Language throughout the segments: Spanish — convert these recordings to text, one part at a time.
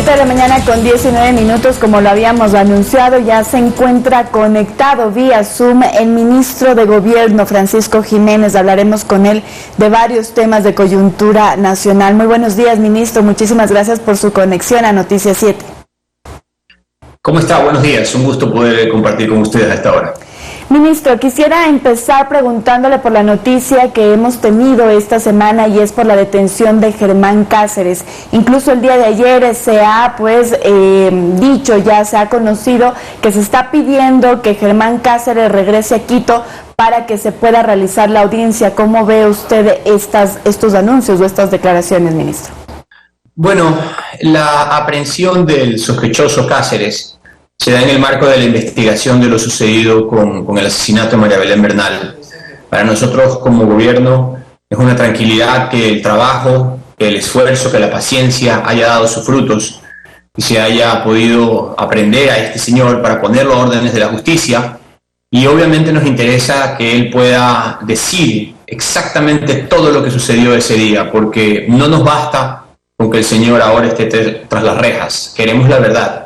7 de la mañana con 19 minutos, como lo habíamos anunciado, ya se encuentra conectado vía Zoom el ministro de Gobierno, Francisco Jiménez. Hablaremos con él de varios temas de coyuntura nacional. Muy buenos días, ministro. Muchísimas gracias por su conexión a Noticias 7. ¿Cómo está? Buenos días. Un gusto poder compartir con ustedes a esta hora. Ministro, quisiera empezar preguntándole por la noticia que hemos tenido esta semana y es por la detención de Germán Cáceres. Incluso el día de ayer se ha dicho, ya se ha conocido que se está pidiendo que Germán Cáceres regrese a Quito para que se pueda realizar la audiencia. ¿Cómo ve usted estos anuncios o estas declaraciones, ministro? Bueno, la aprehensión del sospechoso Cáceres se da en el marco de la investigación de lo sucedido con el asesinato de María Belén Bernal. Para nosotros como gobierno es una tranquilidad que el trabajo, que el esfuerzo, que la paciencia haya dado sus frutos y se haya podido aprender a este señor para ponerlo a órdenes de la justicia. Y obviamente nos interesa que él pueda decir exactamente todo lo que sucedió ese día, porque no nos basta con que el señor ahora esté tras las rejas. Queremos la verdad.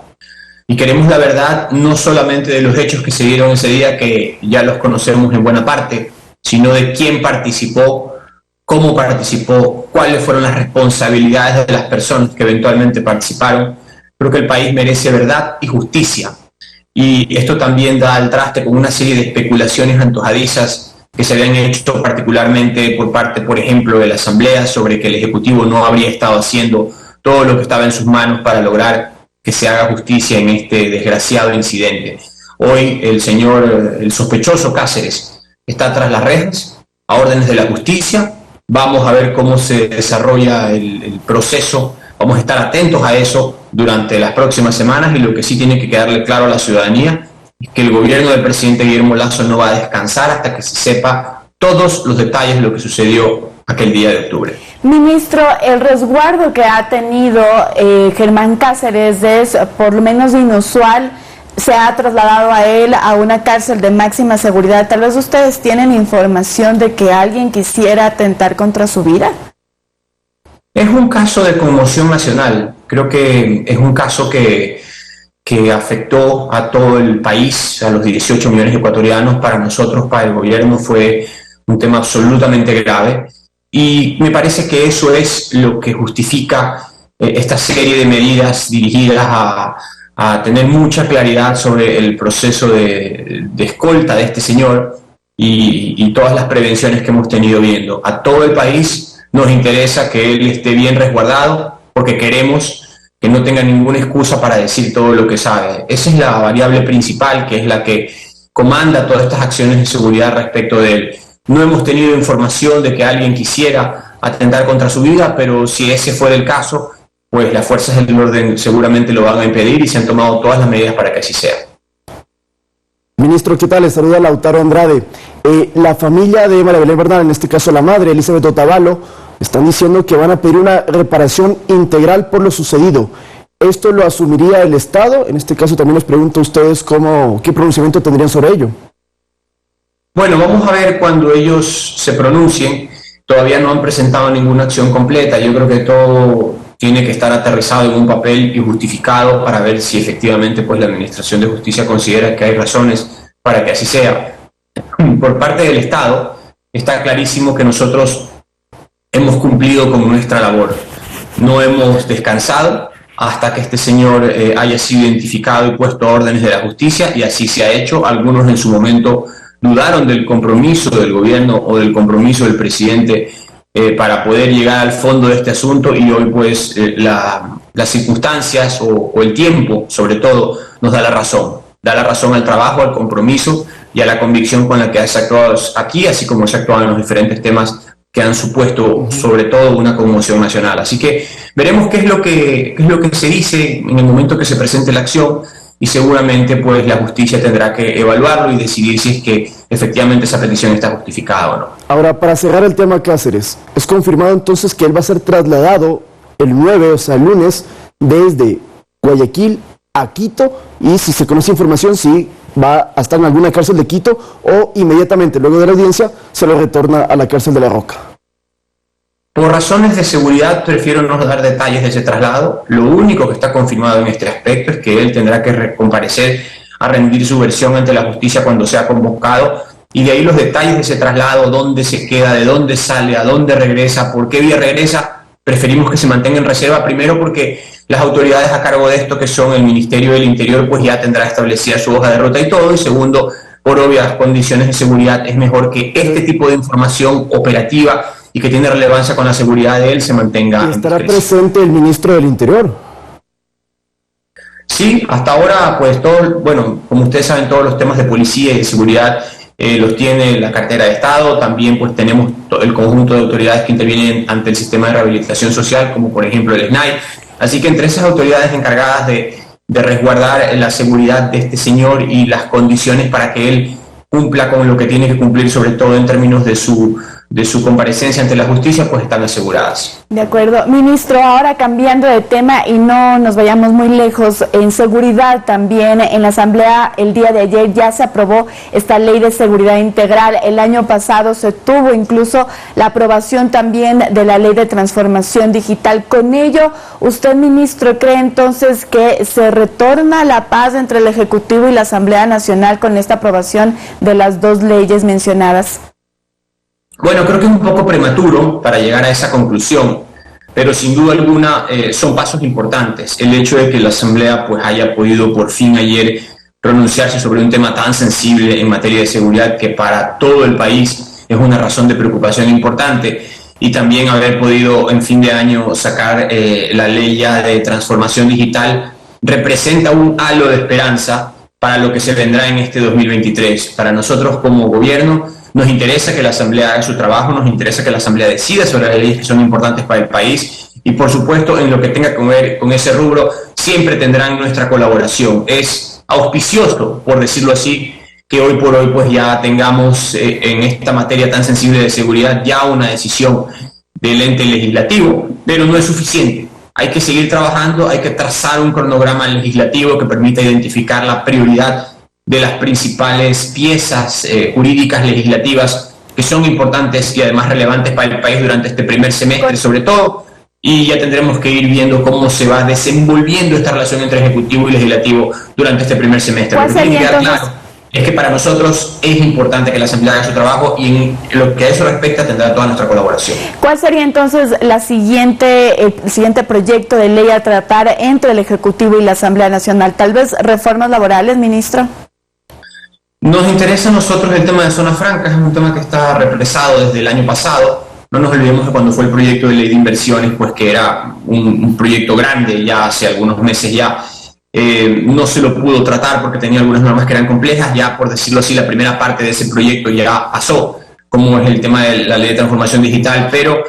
Y queremos la verdad no solamente de los hechos que se dieron ese día, que ya los conocemos en buena parte, sino de quién participó, cómo participó, cuáles fueron las responsabilidades de las personas que eventualmente participaron. Creo que el país merece verdad y justicia. Y esto también da al traste con una serie de especulaciones antojadizas que se habían hecho particularmente por parte, por ejemplo, de la Asamblea, sobre que el Ejecutivo no habría estado haciendo todo lo que estaba en sus manos para lograr que se haga justicia en este desgraciado incidente. Hoy el sospechoso Cáceres está tras las rejas, a órdenes de la justicia. Vamos a ver cómo se desarrolla el proceso, vamos a estar atentos a eso durante las próximas semanas, y lo que sí tiene que quedarle claro a la ciudadanía es que el gobierno del presidente Guillermo Lasso no va a descansar hasta que se sepa todos los detalles de lo que sucedió aquel día de octubre. Ministro, el resguardo que ha tenido Germán Cáceres es por lo menos inusual. Se ha trasladado a él a una cárcel de máxima seguridad. Tal vez ustedes tienen información de que alguien quisiera atentar contra su vida. Es un caso de conmoción nacional. Creo que es un caso que afectó a todo el país, a los 18 millones de ecuatorianos. Para nosotros, para el gobierno, fue un tema absolutamente grave. Y me parece que eso es lo que justifica esta serie de medidas dirigidas a tener mucha claridad sobre el proceso de escolta de este señor y todas las prevenciones que hemos tenido viendo. A todo el país nos interesa que él esté bien resguardado, porque queremos que no tenga ninguna excusa para decir todo lo que sabe. Esa es la variable principal, que es la que comanda todas estas acciones de seguridad respecto de él. No hemos tenido información de que alguien quisiera atentar contra su vida, pero si ese fuera el caso, pues las fuerzas del orden seguramente lo van a impedir y se han tomado todas las medidas para que así sea. Ministro, ¿qué tal? Les saluda Lautaro Andrade. La familia de María Belén Bernal, en este caso la madre, Elizabeth Otavalo, están diciendo que van a pedir una reparación integral por lo sucedido. ¿Esto lo asumiría el Estado? En este caso también les pregunto a ustedes qué pronunciamiento tendrían sobre ello. Bueno, vamos a ver cuando ellos se pronuncien. Todavía no han presentado ninguna acción completa. Yo creo que todo tiene que estar aterrizado en un papel y justificado para ver si efectivamente pues, la Administración de Justicia considera que hay razones para que así sea. Por parte del Estado, está clarísimo que nosotros hemos cumplido con nuestra labor. No hemos descansado hasta que este señor haya sido identificado y puesto a órdenes de la justicia, y así se ha hecho. Algunos en su momento dudaron del compromiso del gobierno o del compromiso del presidente para poder llegar al fondo de este asunto, y hoy pues las circunstancias o el tiempo sobre todo nos da la razón al trabajo, al compromiso y a la convicción con la que se ha actuado aquí, así como se ha actuado en los diferentes temas que han supuesto sobre todo una conmoción nacional. Así que veremos qué es lo que se dice en el momento que se presente la acción, y seguramente pues la justicia tendrá que evaluarlo y decidir si es que efectivamente esa petición está justificada o no. Ahora, para cerrar el tema Cáceres, ¿es confirmado entonces que él va a ser trasladado el 9, o sea el lunes, desde Guayaquil a Quito? Y si se conoce información, si va a estar en alguna cárcel de Quito o inmediatamente luego de la audiencia se lo retorna a la cárcel de La Roca. Por razones de seguridad prefiero no dar detalles de ese traslado. Lo único que está confirmado en este aspecto es que él tendrá que comparecer a rendir su versión ante la justicia cuando sea convocado, y de ahí los detalles de ese traslado, dónde se queda, de dónde sale, a dónde regresa, por qué vía regresa, preferimos que se mantenga en reserva, primero porque las autoridades a cargo de esto, que son el Ministerio del Interior, pues ya tendrá establecida su hoja de ruta y todo, y segundo, por obvias condiciones de seguridad, es mejor que este tipo de información operativa y que tiene relevancia con la seguridad de él se mantenga. ¿Estará presente el ministro del Interior? Sí, hasta ahora, pues todo, bueno, como ustedes saben, todos los temas de policía y de seguridad los tiene la cartera de Estado. También pues tenemos el conjunto de autoridades que intervienen ante el sistema de rehabilitación social, como por ejemplo el SNAI. Así que entre esas autoridades encargadas de resguardar la seguridad de este señor y las condiciones para que él cumpla con lo que tiene que cumplir, sobre todo en términos de su comparecencia ante la justicia, pues están aseguradas. De acuerdo. Ministro, ahora cambiando de tema y no nos vayamos muy lejos, en seguridad también, en la Asamblea el día de ayer ya se aprobó esta ley de seguridad integral. El año pasado se tuvo incluso la aprobación también de la ley de transformación digital. Con ello, usted, ministro, ¿cree entonces que se retorna la paz entre el Ejecutivo y la Asamblea Nacional con esta aprobación de las dos leyes mencionadas? Bueno, creo que es un poco prematuro para llegar a esa conclusión, pero sin duda alguna son pasos importantes. El hecho de que la Asamblea pues haya podido por fin ayer pronunciarse sobre un tema tan sensible en materia de seguridad, que para todo el país es una razón de preocupación importante, y también haber podido en fin de año sacar la ley ya de transformación digital, representa un halo de esperanza para lo que se vendrá en este 2023. Para nosotros como gobierno, nos interesa que la Asamblea haga su trabajo, nos interesa que la Asamblea decida sobre las leyes que son importantes para el país, y por supuesto en lo que tenga que ver con ese rubro siempre tendrán nuestra colaboración. Es auspicioso, por decirlo así, que hoy por hoy pues ya tengamos en esta materia tan sensible de seguridad ya una decisión del ente legislativo, pero no es suficiente. Hay que seguir trabajando, hay que trazar un cronograma legislativo que permita identificar la prioridad de las principales piezas jurídicas legislativas que son importantes y además relevantes para el país durante este primer semestre sobre todo, y ya tendremos que ir viendo cómo se va desenvolviendo esta relación entre Ejecutivo y Legislativo durante este primer semestre. Lo que tiene que quedar claro es que para nosotros es importante que la Asamblea haga su trabajo, y en lo que a eso respecta tendrá toda nuestra colaboración. ¿Cuál sería entonces el siguiente proyecto de ley a tratar entre el Ejecutivo y la Asamblea Nacional? ¿Tal vez reformas laborales, ministro? Nos interesa a nosotros el tema de zonas francas, es un tema que está represado desde el año pasado. No nos olvidemos que cuando fue el proyecto de ley de inversiones, pues que era un proyecto grande ya hace algunos meses ya, no se lo pudo tratar porque tenía algunas normas que eran complejas. Ya, por decirlo así, la primera parte de ese proyecto ya pasó, como es el tema de la ley de transformación digital, pero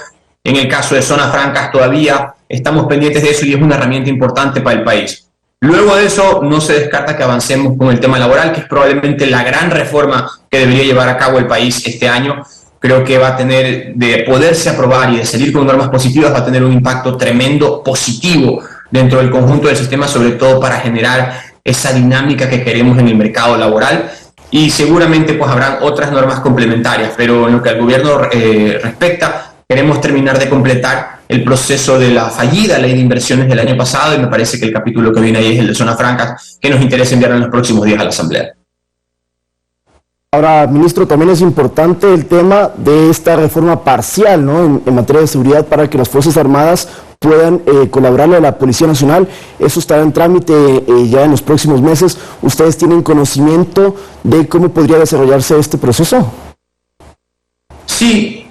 en el caso de zonas francas todavía estamos pendientes de eso y es una herramienta importante para el país. Luego de eso, no se descarta que avancemos con el tema laboral, que es probablemente la gran reforma que debería llevar a cabo el país este año. Creo que va a tener, de poderse aprobar y de salir con normas positivas, va a tener un impacto tremendo positivo dentro del conjunto del sistema, sobre todo para generar esa dinámica que queremos en el mercado laboral. Y seguramente pues habrán otras normas complementarias, pero en lo que al gobierno respecta, queremos terminar de completar el proceso de la fallida ley de inversiones del año pasado, y me parece que el capítulo que viene ahí es el de zonas francas, que nos interesa enviar en los próximos días a la Asamblea. Ahora, ministro, también es importante el tema de esta reforma parcial, ¿no?, en materia de seguridad, para que las Fuerzas Armadas puedan colaborarle a la Policía Nacional. Eso estará en trámite ya en los próximos meses. ¿Ustedes tienen conocimiento de cómo podría desarrollarse este proceso? Sí,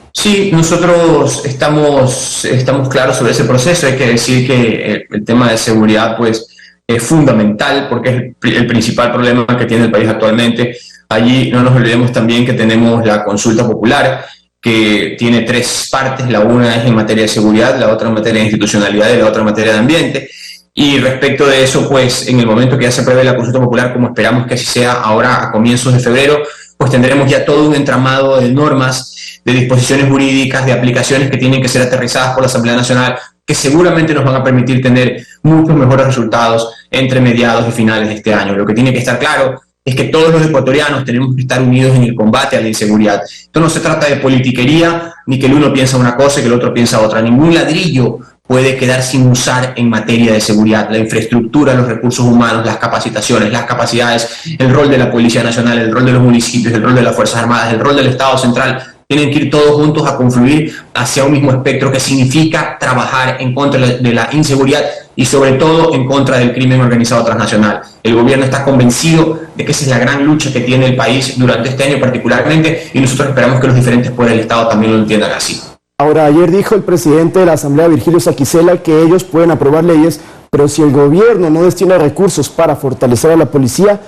nosotros estamos claros sobre ese proceso. Hay que decir que el tema de seguridad pues es fundamental porque es el principal problema que tiene el país actualmente. Allí no nos olvidemos también que tenemos la consulta popular, que tiene tres partes. La una es en materia de seguridad, la otra en materia de institucionalidad y la otra en materia de ambiente. Y respecto de eso, pues en el momento que ya se prevé la consulta popular, como esperamos que así sea ahora a comienzos de febrero, pues tendremos ya todo un entramado de normas, de disposiciones jurídicas, de aplicaciones que tienen que ser aterrizadas por la Asamblea Nacional, que seguramente nos van a permitir tener muchos mejores resultados entre mediados y finales de este año. Lo que tiene que estar claro es que todos los ecuatorianos tenemos que estar unidos en el combate a la inseguridad. Esto no se trata de politiquería, ni que el uno piensa una cosa y que el otro piensa otra. Ningún ladrillo puede quedar sin usar en materia de seguridad. La infraestructura, los recursos humanos, las capacitaciones, las capacidades, el rol de la Policía Nacional, el rol de los municipios, el rol de las Fuerzas Armadas, el rol del Estado Central, tienen que ir todos juntos a confluir hacia un mismo espectro que significa trabajar en contra de la inseguridad y sobre todo en contra del crimen organizado transnacional. El gobierno está convencido de que esa es la gran lucha que tiene el país durante este año particularmente y nosotros esperamos que los diferentes poderes del Estado también lo entiendan así. Ahora, ayer dijo el presidente de la Asamblea, Virgilio Saquicela, que ellos pueden aprobar leyes, pero si el gobierno no destina recursos para fortalecer a la policía,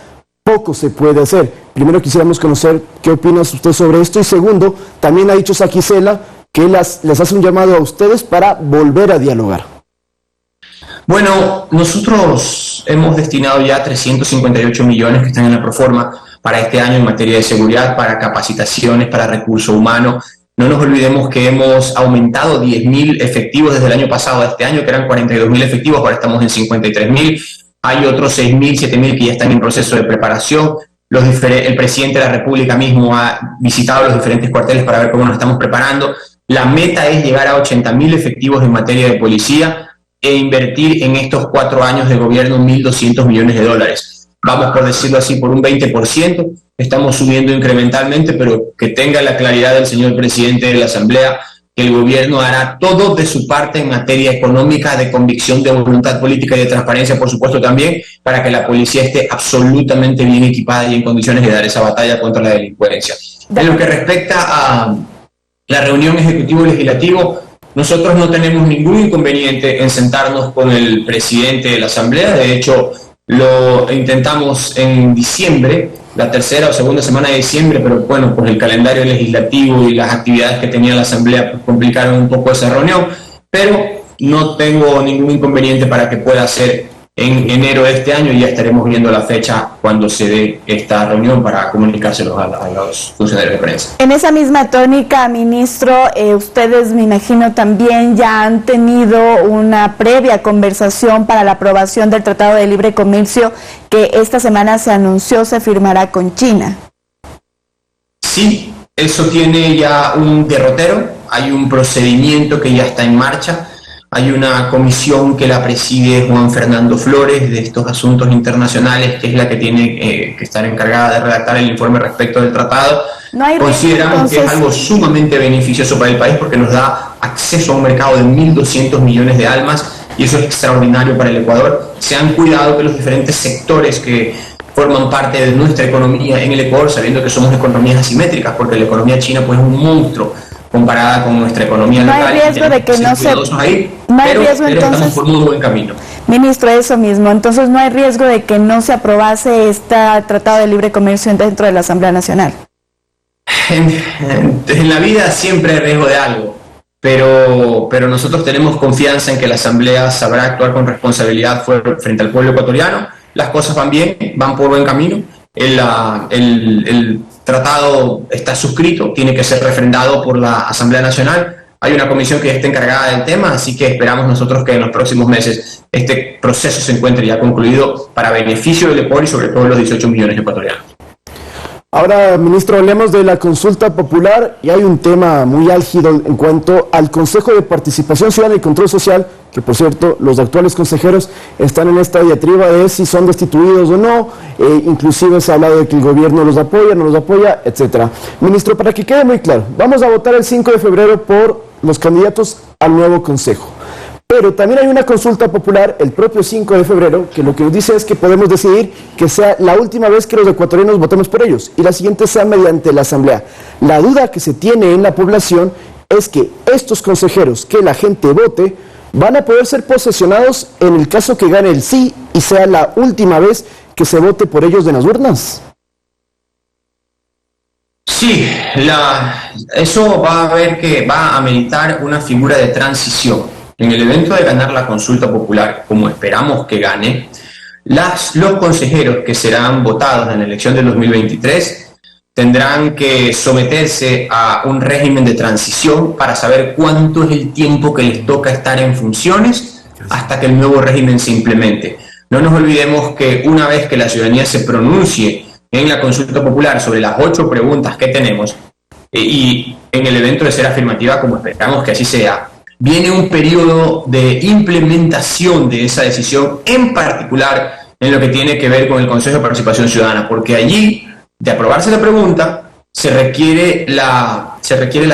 poco se puede hacer. Primero quisiéramos conocer qué opina usted sobre esto y segundo, también ha dicho Saquicela que les hace un llamado a ustedes para volver a dialogar. Bueno, nosotros hemos destinado ya 358 millones que están en la proforma para este año en materia de seguridad, para capacitaciones, para recurso humano. No nos olvidemos que hemos aumentado 10.000 efectivos desde el año pasado a este año, que eran 42.000 efectivos, ahora estamos en 53.000. Hay otros 6.000, 7.000 que ya están en proceso de preparación. El presidente de la República mismo ha visitado los diferentes cuarteles para ver cómo nos estamos preparando. La meta es llegar a 80.000 efectivos en materia de policía e invertir en estos 4 años de gobierno 1.200 millones de dólares. Vamos, por decirlo así, por un 20%. Estamos subiendo incrementalmente, pero que tenga la claridad del señor presidente de la Asamblea que el gobierno hará todo de su parte en materia económica, de convicción, de voluntad política y de transparencia, por supuesto, también, para que la policía esté absolutamente bien equipada y en condiciones de dar esa batalla contra la delincuencia. En lo que respecta a la reunión ejecutivo-legislativo, nosotros no tenemos ningún inconveniente en sentarnos con el presidente de la Asamblea. De hecho, lo intentamos en diciembre, la tercera o segunda semana de diciembre, pero bueno, pues el calendario legislativo y las actividades que tenía la Asamblea pues, complicaron un poco esa reunión, pero no tengo ningún inconveniente para que pueda ser en enero de este año y ya estaremos viendo la fecha cuando se dé esta reunión para comunicárselos a los funcionarios de prensa. En esa misma tónica, ministro, ustedes me imagino también ya han tenido una previa conversación para la aprobación del Tratado de Libre Comercio que esta semana se anunció se firmará con China. Sí, eso tiene ya un derrotero, hay un procedimiento que ya está en marcha. Hay una comisión que la preside Juan Fernando Flores de estos asuntos internacionales, que es la que tiene que estar encargada de redactar el informe respecto del tratado. Consideramos que es algo sumamente beneficioso para el país porque nos da acceso a un mercado de 1.200 millones de almas y eso es extraordinario para el Ecuador. Se han cuidado que los diferentes sectores que forman parte de nuestra economía en el Ecuador, sabiendo que somos economías asimétricas, porque la economía china pues, es un monstruo comparada con nuestra economía local. No hay riesgo de que no se... Pero estamos por muy buen camino. Ministro, eso mismo. Entonces, ¿no hay riesgo de que no se aprobase este Tratado de Libre Comercio dentro de la Asamblea Nacional? En la vida siempre hay riesgo de algo, pero nosotros tenemos confianza en que la Asamblea sabrá actuar con responsabilidad frente al pueblo ecuatoriano. Las cosas van bien, van por buen camino. El tratado está suscrito, tiene que ser refrendado por la Asamblea Nacional. Hay una comisión que ya está encargada del tema, así que esperamos nosotros que en los próximos meses este proceso se encuentre ya concluido para beneficio del Ecuador y sobre todo de los 18 millones de ecuatorianos. Ahora, ministro, hablemos de la consulta popular y hay un tema muy álgido en cuanto al Consejo de Participación Ciudadana y Control Social, que por cierto, los actuales consejeros están en esta diatriba de si son destituidos o no, inclusive se ha hablado de que el gobierno los apoya, no los apoya, etcétera. Ministro, para que quede muy claro, vamos a votar el 5 de febrero por los candidatos al nuevo Consejo. Pero también hay una consulta popular el propio 5 de febrero que lo que nos dice es que podemos decidir que sea la última vez que los ecuatorianos votemos por ellos y la siguiente sea mediante la Asamblea. La duda que se tiene en la población es que estos consejeros que la gente vote van a poder ser posesionados en el caso que gane el sí y sea la última vez que se vote por ellos en las urnas. Sí, eso va a ameritar una figura de transición. En el evento de ganar la consulta popular, como esperamos que gane, los consejeros que serán votados en la elección del 2023 tendrán que someterse a un régimen de transición para saber cuánto es el tiempo que les toca estar en funciones hasta que el nuevo régimen se implemente. No nos olvidemos que una vez que la ciudadanía se pronuncie en la consulta popular sobre las 8 preguntas que tenemos, y en el evento de ser afirmativa, como esperamos que así sea, viene un periodo de implementación de esa decisión, en particular en lo que tiene que ver con el Consejo de Participación Ciudadana, porque allí, de aprobarse la pregunta, se requiere la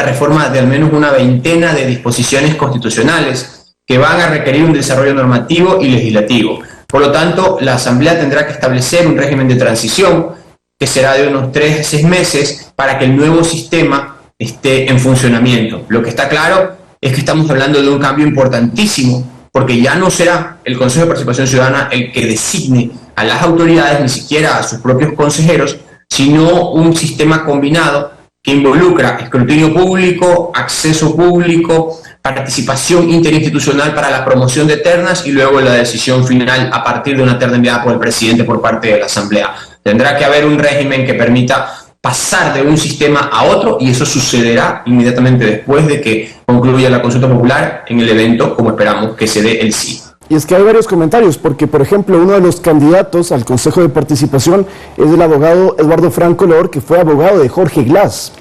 reforma de al menos una veintena de disposiciones constitucionales que van a requerir un desarrollo normativo y legislativo. Por lo tanto, la Asamblea tendrá que establecer un régimen de transición que será de unos 3 a 6 meses para que el nuevo sistema esté en funcionamiento. Lo que está claro es que estamos hablando de un cambio importantísimo, porque ya no será el Consejo de Participación Ciudadana el que designe a las autoridades, ni siquiera a sus propios consejeros, sino un sistema combinado que involucra escrutinio público, acceso público, participación interinstitucional para la promoción de ternas y luego la decisión final a partir de una terna enviada por el presidente por parte de la Asamblea. Tendrá que haber un régimen que permita pasar de un sistema a otro, y eso sucederá inmediatamente después de que concluya la consulta popular en el evento, como esperamos que se dé el sí. Y es que hay varios comentarios, porque por ejemplo uno de los candidatos al Consejo de Participación es el abogado Eduardo Franco Lor, que fue abogado de Jorge Glass.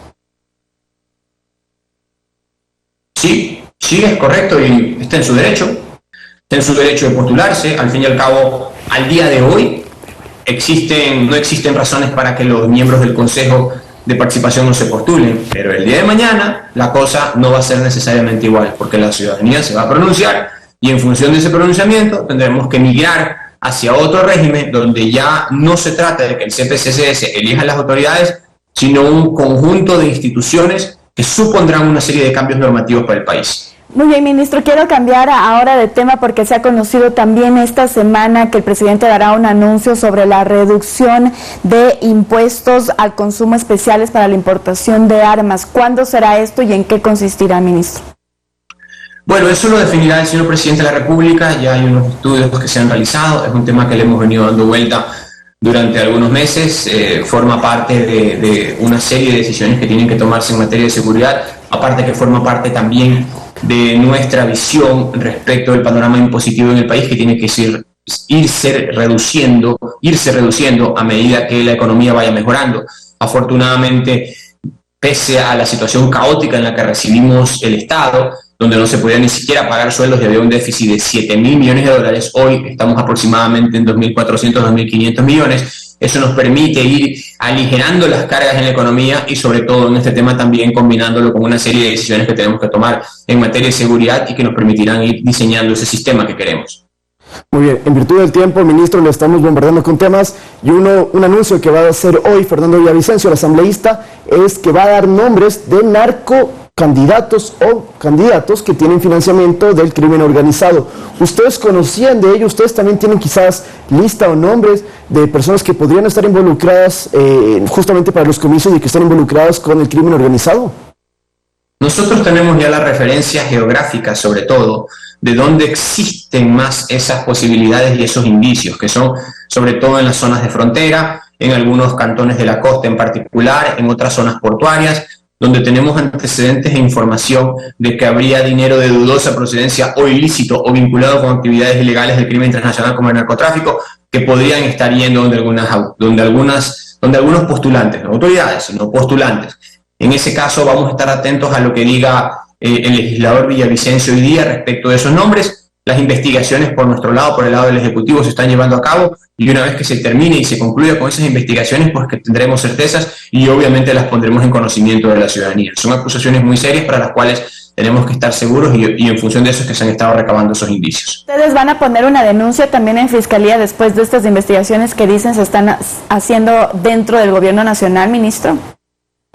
Sí, es correcto, y está en su derecho de postularse. Al fin y al cabo, al día de hoy, no existen razones para que los miembros del Consejo de Participación no se postulen, pero el día de mañana la cosa no va a ser necesariamente igual, porque la ciudadanía se va a pronunciar, y en función de ese pronunciamiento tendremos que migrar hacia otro régimen donde ya no se trata de que el CPCCS elija las autoridades, sino un conjunto de instituciones que supondrán una serie de cambios normativos para el país. Muy bien, ministro, quiero cambiar ahora de tema porque se ha conocido también esta semana que el presidente dará un anuncio sobre la reducción de impuestos al consumo especiales para la importación de armas. ¿Cuándo será esto y en qué consistirá, ministro? Bueno, eso lo definirá el señor presidente de la República. Ya hay unos estudios que se han realizado, es un tema que le hemos venido dando vuelta durante algunos meses, forma parte de una serie de decisiones que tienen que tomarse en materia de seguridad, aparte que forma parte también de nuestra visión respecto del panorama impositivo en el país, que tiene que irse reduciendo a medida que la economía vaya mejorando. Afortunadamente, pese a la situación caótica en la que recibimos el Estado, donde no se podía ni siquiera pagar sueldos y había un déficit de 7.000 millones de dólares, hoy estamos aproximadamente en 2.400, 2.500 millones. Eso nos permite ir aligerando las cargas en la economía y sobre todo en este tema también combinándolo con una serie de decisiones que tenemos que tomar en materia de seguridad y que nos permitirán ir diseñando ese sistema que queremos. Muy bien, en virtud del tiempo, ministro, le estamos bombardeando con temas, y un anuncio que va a hacer hoy Fernando Villavicencio, el asambleísta, es que va a dar nombres de narcocandidatos o candidatos que tienen financiamiento del crimen organizado. ¿Ustedes conocían de ello? ¿Ustedes también tienen quizás lista o nombres de personas que podrían estar involucradas justamente para los comicios y que están involucradas con el crimen organizado? Nosotros tenemos ya la referencia geográfica, sobre todo, de dónde existen más esas posibilidades y esos indicios, que son sobre todo en las zonas de frontera, en algunos cantones de la costa en particular, en otras zonas portuarias, donde tenemos antecedentes e información de que habría dinero de dudosa procedencia o ilícito o vinculado con actividades ilegales del crimen transnacional como el narcotráfico, que podrían estar yendo donde algunos postulantes, no autoridades, sino postulantes. En ese caso vamos a estar atentos a lo que diga el legislador Villavicencio hoy día respecto de esos nombres. Las investigaciones por nuestro lado, por el lado del Ejecutivo, se están llevando a cabo, y una vez que se termine y se concluya con esas investigaciones, pues que tendremos certezas y obviamente las pondremos en conocimiento de la ciudadanía. Son acusaciones muy serias para las cuales tenemos que estar seguros, y en función de eso es que se han estado recabando esos indicios. ¿Ustedes van a poner una denuncia también en Fiscalía después de estas investigaciones que dicen se están haciendo dentro del Gobierno Nacional, ministro?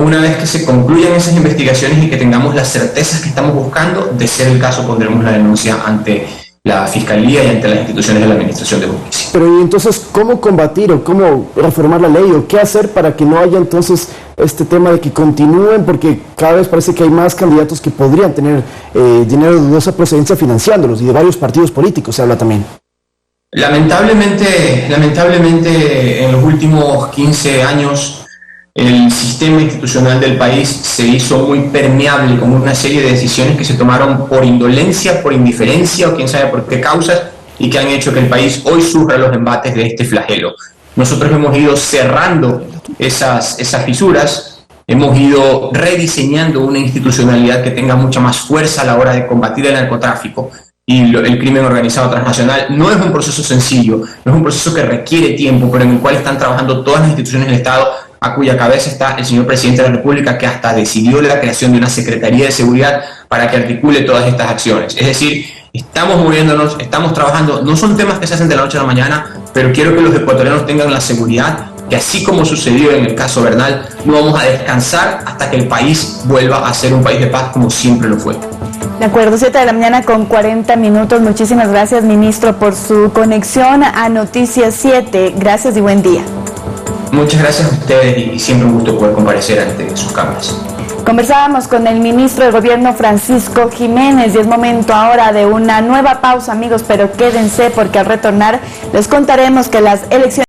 Una vez que se concluyan esas investigaciones y que tengamos las certezas que estamos buscando, de ser el caso, pondremos la denuncia ante la Fiscalía y ante las instituciones de la Administración de Justicia. Pero ¿y entonces cómo combatir o cómo reformar la ley o qué hacer para que no haya entonces este tema de que continúen? Porque cada vez parece que hay más candidatos que podrían tener dinero de dudosa procedencia financiándolos, y de varios partidos políticos se habla también. Lamentablemente en los últimos 15 años el sistema institucional del país se hizo muy permeable con una serie de decisiones que se tomaron por indolencia, por indiferencia o quién sabe por qué causas, y que han hecho que el país hoy sufra los embates de este flagelo. nosotros hemos ido cerrando esas fisuras, hemos ido rediseñando una institucionalidad que tenga mucha más fuerza a la hora de combatir el narcotráfico y el crimen organizado transnacional. No es un proceso sencillo, no es un proceso que requiere tiempo, pero en el cual están trabajando todas las instituciones del Estado, a cuya cabeza está el señor presidente de la República, que hasta decidió la creación de una Secretaría de Seguridad para que articule todas estas acciones. Es decir, estamos moviéndonos, estamos trabajando, no son temas que se hacen de la noche a la mañana, pero quiero que los ecuatorianos tengan la seguridad que, así como sucedió en el caso Bernal, no vamos a descansar hasta que el país vuelva a ser un país de paz como siempre lo fue. De acuerdo, 7 de la mañana con 40 minutos. Muchísimas gracias, ministro, por su conexión a Noticias 7. Gracias y buen día. Muchas gracias a ustedes y siempre un gusto poder comparecer ante sus cámaras. Conversábamos con el ministro de Gobierno, Francisco Jiménez, y es momento ahora de una nueva pausa, amigos, pero quédense porque al retornar les contaremos que las elecciones